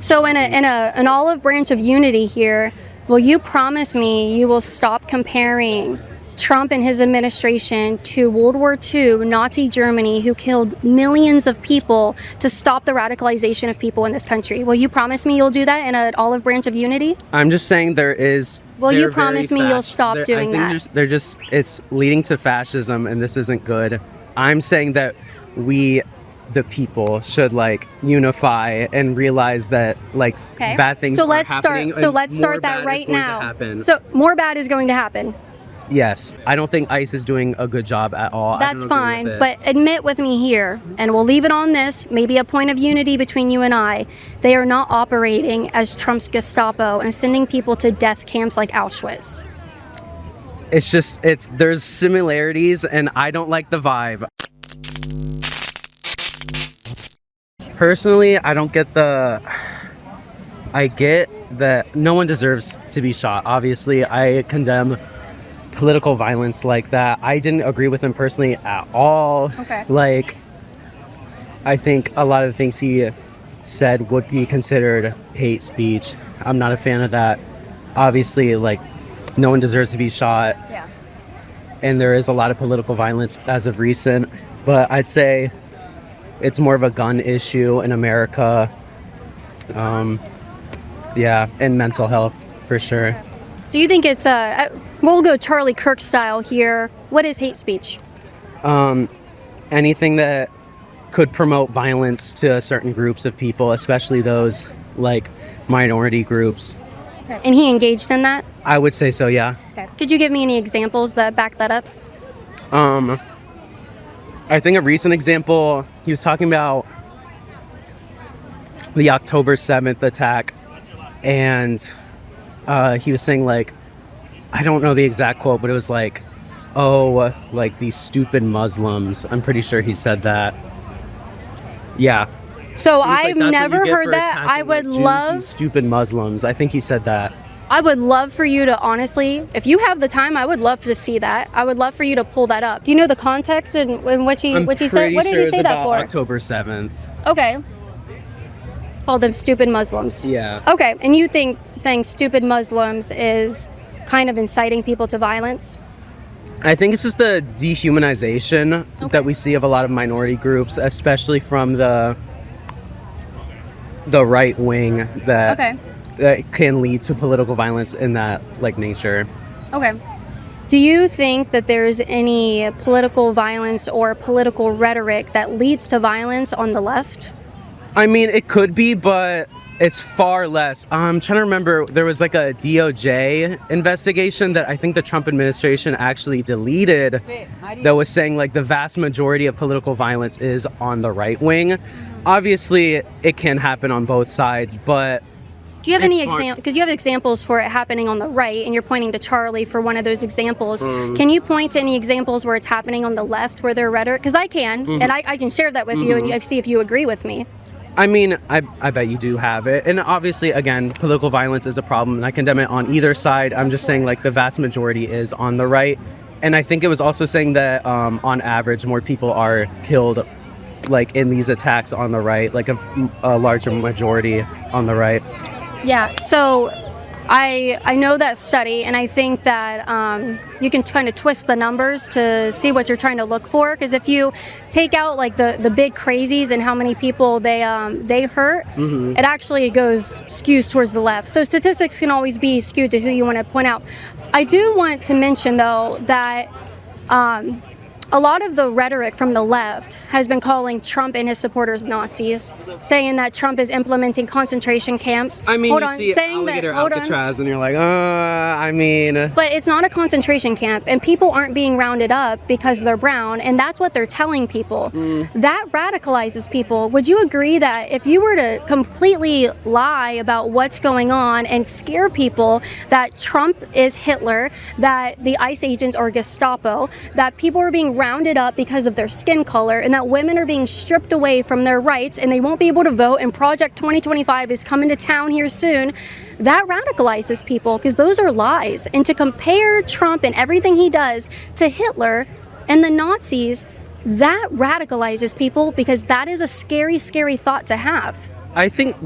So in an olive branch of unity here, will you promise me you will stop comparing Trump and his administration to World War II, Nazi Germany, who killed millions of people to stop the radicalization of people in this country? Will you promise me you'll do that in an olive branch of unity? I'm just saying there is... Will you promise me you'll stop doing that? It's leading to fascism, and this isn't good. I'm saying that we, the people, should unify and realize that bad things are happening. So let's start that right now. So more bad is going to happen. Yes, I don't think ICE is doing a good job at all. That's fine, but admit with me here, and we'll leave it on this, maybe a point of unity between you and I. They are not operating as Trump's Gestapo and sending people to death camps like Auschwitz. There's similarities, and I don't like the vibe. Personally, I don't get I get that no one deserves to be shot. Obviously, I condemn political violence like that. I didn't agree with him personally at all. Okay. I think a lot of the things he said would be considered hate speech. I'm not a fan of that. Obviously, no one deserves to be shot. Yeah. And there is a lot of political violence as of recent, but I'd say it's more of a gun issue in America. And mental health for sure. Do you think it's we'll go Charlie Kirk style here. What is hate speech? Anything that could promote violence to certain groups of people, especially those minority groups. Okay. And he engaged in that? I would say so, yeah. Okay. Could you give me any examples that back that up? I think a recent example, he was talking about the October 7th attack, and he was saying I don't know the exact quote, but it was these stupid Muslims. I'm pretty sure he said that. Yeah. So I've never heard that. I would love... You stupid Muslims. I think he said that. I would love for you to honestly, if you have the time, I would love to see that. I would love for you to pull that up. Do you know the context in which he said? What did he say that for? October 7th. Okay. Called them stupid Muslims. Yeah. Okay, and you think saying stupid Muslims is kind of inciting people to violence? I think it's just the dehumanization that we see of a lot of minority groups, especially from the right wing that can lead to political violence in that nature. Okay. Do you think that there's any political violence or political rhetoric that leads to violence on the left? I mean, it could be, but it's far less. I'm trying to remember, there was a DOJ investigation that I think the Trump administration actually deleted that was saying the vast majority of political violence is on the right wing. Obviously, it can happen on both sides, but... Do you have any examples? Because you have examples for it happening on the right, and you're pointing to Charlie for one of those examples. Can you point to any examples where it's happening on the left, where their rhetoric? Because I can, and I can share that with you, and see if you agree with me. I mean, I bet you do have it. And obviously, again, political violence is a problem, and I condemn it on either side. I'm just saying, the vast majority is on the right. And I think it was also saying that, on average, more people are killed, in these attacks on the right, a larger majority on the right. Yeah, so I know that study, and I think that you can kind of twist the numbers to see what you're trying to look for. Because if you take out the big crazies and how many people they hurt, it actually skews towards the left. So statistics can always be skewed to who you want to point out. I do want to mention though that a lot of the rhetoric from the left has been calling Trump and his supporters Nazis, saying that Trump is implementing concentration camps. I mean, you see Alligator Alcatraz and you're like, I mean... But it's not a concentration camp, and people aren't being rounded up because they're brown, and that's what they're telling people. That radicalizes people. Would you agree that if you were to completely lie about what's going on and scare people that Trump is Hitler, that the ICE agents are Gestapo, that people are being rounded up because of their skin color, and that women are being stripped away from their rights and they won't be able to vote, and Project 2025 is coming to town here soon, that radicalizes people because those are lies. And to compare Trump and everything he does to Hitler and the Nazis, that radicalizes people because that is a scary, scary thought to have. I think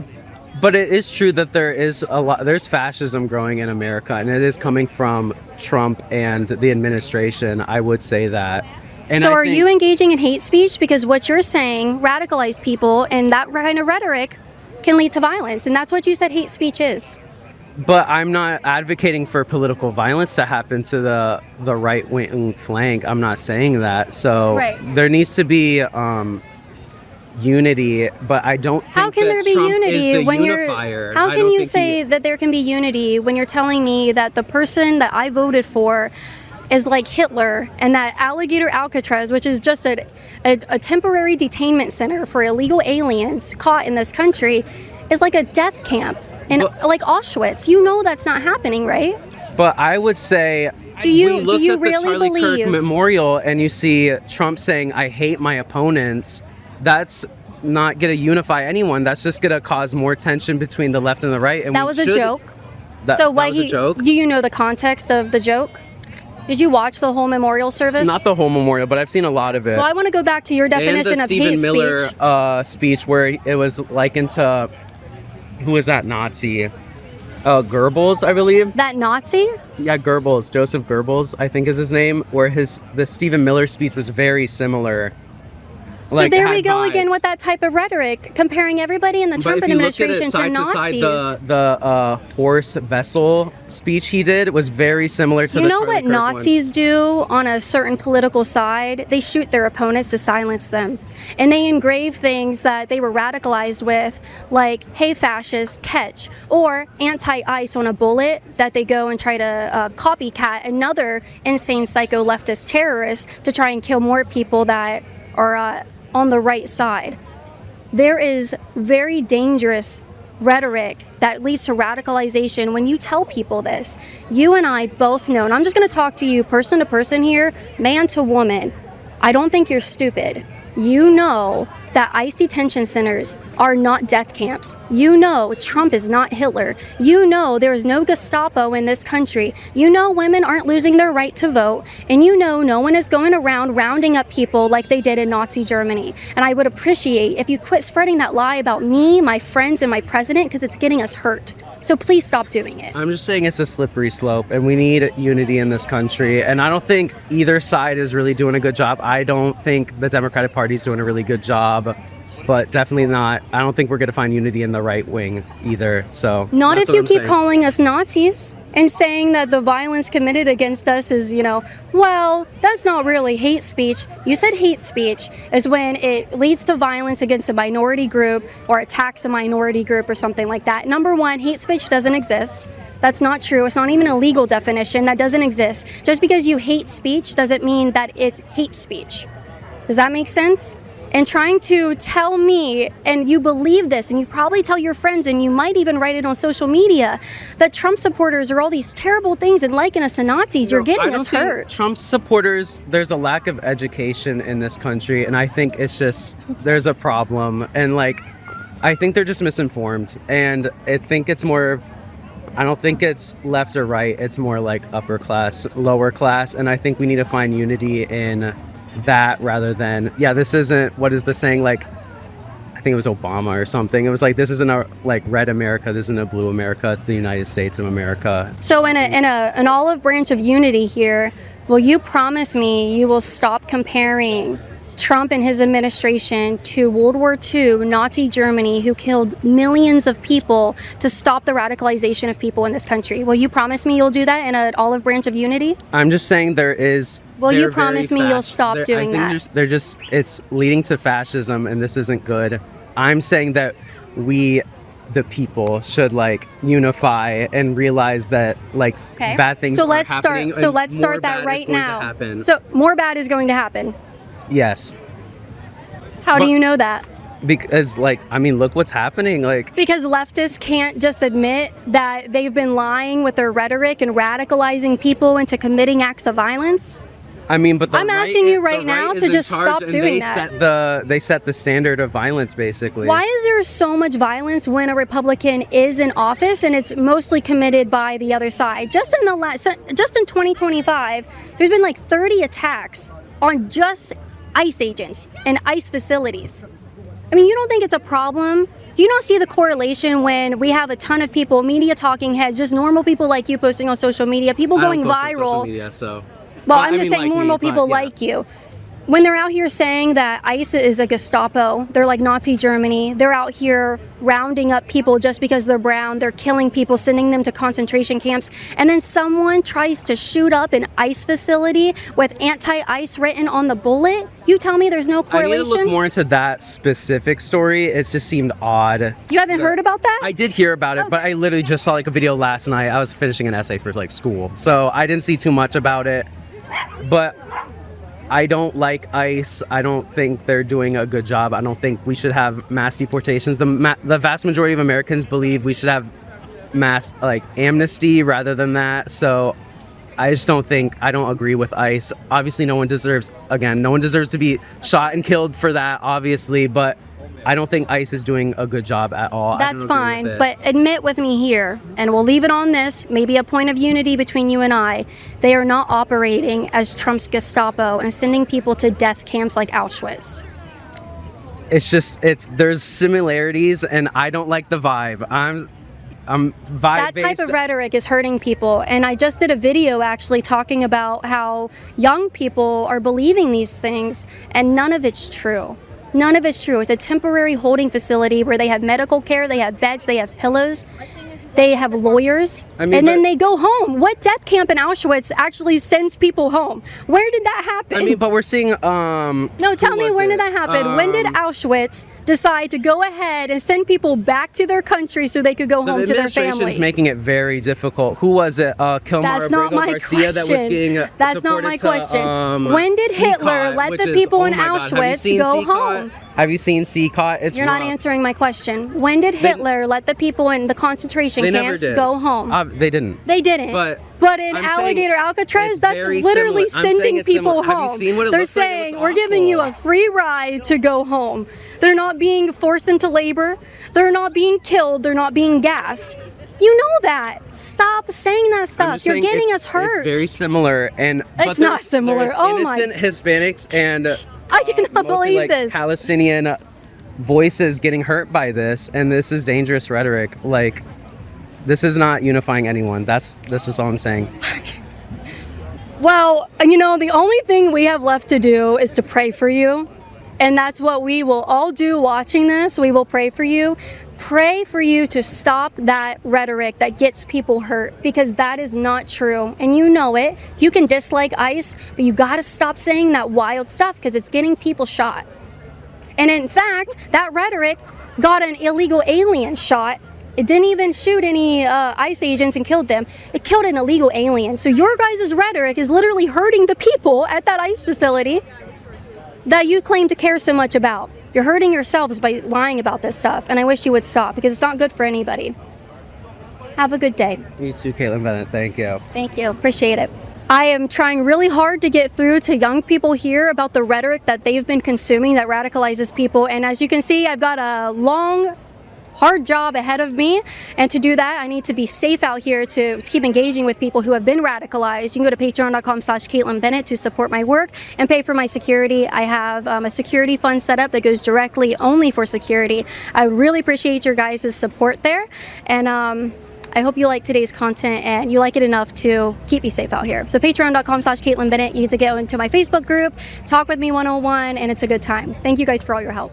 But it is true that there's fascism growing in America, and it is coming from Trump and the administration. I would say that. And so are you engaging in hate speech? Because what you're saying radicalize people, and that kind of rhetoric can lead to violence, and that's what you said hate speech is. But I'm not advocating for political violence to happen to the right-wing flank. I'm not saying that. So there needs to be unity, but I don't think how can there be Trump unity is the when unifier. How can you say that there can be unity when you're telling me that the person that I voted for is like Hitler, and that Alligator Alcatraz, which is just a temporary detainment center for illegal aliens caught in this country, is like a death camp and like Auschwitz? You know that's not happening, right? But I would say, do you at really the Charlie believe Kirk Memorial and you see Trump saying, "I hate my opponents," that's not going to unify anyone. That's just going to cause more tension between the left and the right. And that was a joke. So why was a joke? Do you know the context of the joke? Did you watch the whole memorial service? Not the whole memorial, but I've seen a lot of it. Well, I want to go back to your definition of hate Stephen Miller speech where it was likened to, who was that Nazi? Goebbels, I believe. That Nazi? Yeah, Goebbels, Joseph Goebbels, I think is his name. Where the Stephen Miller speech was very similar. So there we go again with that type of rhetoric, comparing everybody in the Trump administration to Nazis. The horse vessel speech he did was very similar to the Charlie Kirk one. You know what Nazis do on a certain political side? They shoot their opponents to silence them. And they engrave things that they were radicalized with, like, "Hey fascist, catch," or anti-ICE on a bullet that they go and try to copycat another insane psycho leftist terrorist to try and kill more people that are on the right side. There is very dangerous rhetoric that leads to radicalization when you tell people this. You and I both know, and I'm just going to talk to you person to person here, man to woman. I don't think you're stupid. You know that ICE detention centers are not death camps. You know Trump is not Hitler. You know there is no Gestapo in this country. You know women aren't losing their right to vote. And you know no one is going around rounding up people like they did in Nazi Germany. And I would appreciate if you quit spreading that lie about me, my friends, and my president, because it's getting us hurt. So please stop doing it. I'm just saying it's a slippery slope, and we need unity in this country. And I don't think either side is really doing a good job. I don't think the Democratic Party is doing a really good job, but definitely not. I don't think we're going to find unity in the right wing either. So not if you keep calling us Nazis and saying that the violence committed against us is, well, that's not really hate speech. You said hate speech is when it leads to violence against a minority group or attacks a minority group or something like that. Number one, hate speech doesn't exist. That's not true. It's not even a legal definition. That doesn't exist. Just because you hate speech doesn't mean that it's hate speech. Does that make sense? And trying to tell me, and you believe this, and you probably tell your friends, and you might even write it on social media, that Trump supporters are all these terrible things and liking us to Nazis. You're getting us hurt. Trump supporters, there's a lack of education in this country, and I think it's just, there's a problem. And I think they're just misinformed. And I think it's more of, I don't think it's left or right. It's more like upper class, lower class. And I think we need to find unity in that rather than, this isn't, what is the saying, I think it was Obama or something. It was this isn't a red America, this isn't a blue America, it's the United States of America. So in an olive branch of unity here, will you promise me you will stop comparing Trump and his administration to World War II, Nazi Germany, who killed millions of people to stop the radicalization of people in this country? Will you promise me you'll do that in an olive branch of unity? I'm just saying there is. Will you promise me you'll stop doing that? It's leading to fascism, and this isn't good. I'm saying that we, the people, should unify and realize that bad things are happening. So let's start that right now. So more bad is going to happen. Yes. How do you know that? Because, look what's happening. Because leftists can't just admit that they've been lying with their rhetoric and radicalizing people into committing acts of violence? But I'm asking you right now to just stop doing that. They set the standard of violence, basically. Why is there so much violence when a Republican is in office and it's mostly committed by the other side? Just in 2025, there's been 30 attacks on just ICE agents and ICE facilities. You don't think it's a problem Do you not see the correlation when we have a ton of people, media talking heads, just normal people like you posting on social media, people going I don't post on viral? social media, so. Well, I I'm just mean, saying like normal me, people but, yeah. like you. When they're out here saying that ICE is a Gestapo, they're like Nazi Germany, they're out here rounding up people just because they're brown, they're killing people, sending them to concentration camps, and then someone tries to shoot up an ICE facility with anti-ICE written on the bullet, you tell me there's no correlation? I need to look more into that specific story. It just seemed odd. You haven't heard about that? I did hear about it, but I literally just saw like a video last night. I was finishing an essay for like school, so I didn't see too much about it. But I don't like ICE. I don't think they're doing a good job. I don't think we should have mass deportations. The vast majority of Americans believe we should have mass amnesty rather than that. So I just don't agree with ICE. Obviously, no one deserves to be shot and killed for that, obviously, but I don't think ICE is doing a good job at all. That's fine, but admit with me here, and we'll leave it on this, maybe a point of unity between you and I. They are not operating as Trump's Gestapo and sending people to death camps like Auschwitz. There's similarities, and I don't like the vibe. I'm vibe-based. That type of rhetoric is hurting people, and I just did a video actually talking about how young people are believing these things, and none of it's true. None of it's true. It's a temporary holding facility where they have medical care, they have beds, they have pillows, they have lawyers, and then they go home. What death camp in Auschwitz actually sends people home? Where did that happen? But we're seeing No, tell me, when did that happen? When did Auschwitz decide to go ahead and send people back to their country so they could go home to their family? The administration's making it very difficult. Who was it? That's not my question. That's not my question. When did Hitler let the people in Auschwitz go home? Have you seen CCOT? You're not answering my question. When did Hitler let the people in the concentration camps go home? They didn't. They didn't. But in Alligator Alcatraz, that's literally sending people home. They're saying, we're giving you a free ride to go home. They're not being forced into labor. They're not being killed. They're not being gassed. You know that. Stop saying that stuff. You're getting us hurt. It's very similar. It's not similar. Oh my. Innocent Hispanics and I cannot believe this. Palestinian voices getting hurt by this, and this is dangerous rhetoric. This is not unifying anyone. This is all I'm saying. Well, the only thing we have left to do is to pray for you. And that's what we will all do watching this. We will pray for you. Pray for you to stop that rhetoric that gets people hurt, because that is not true. And you know it. You can dislike ICE, but you got to stop saying that wild stuff because it's getting people shot. And in fact, that rhetoric got an illegal alien shot. It didn't even shoot any ICE agents and killed them. It killed an illegal alien. So your guys' rhetoric is literally hurting the people at that ICE facility that you claim to care so much about. You're hurting yourselves by lying about this stuff, and I wish you would stop because it's not good for anybody. Have a good day. You too, Kaitlin Bennett. Thank you. Thank you. Appreciate it. I am trying really hard to get through to young people here about the rhetoric that they've been consuming that radicalizes people, and as you can see, I've got a long, hard job ahead of me, and to do that I need to be safe out here to keep engaging with people who have been radicalized. You can go to patreon.com/Kaitlin Bennett to support my work and pay for my security. I have a security fund set up that goes directly only for security. I really appreciate your guys' support there, and I hope you like today's content and you like it enough to keep me safe out here. So patreon.com/Kaitlin Bennett. You get to get into my Facebook group, talk with me 101, and it's a good time. Thank you guys for all your help.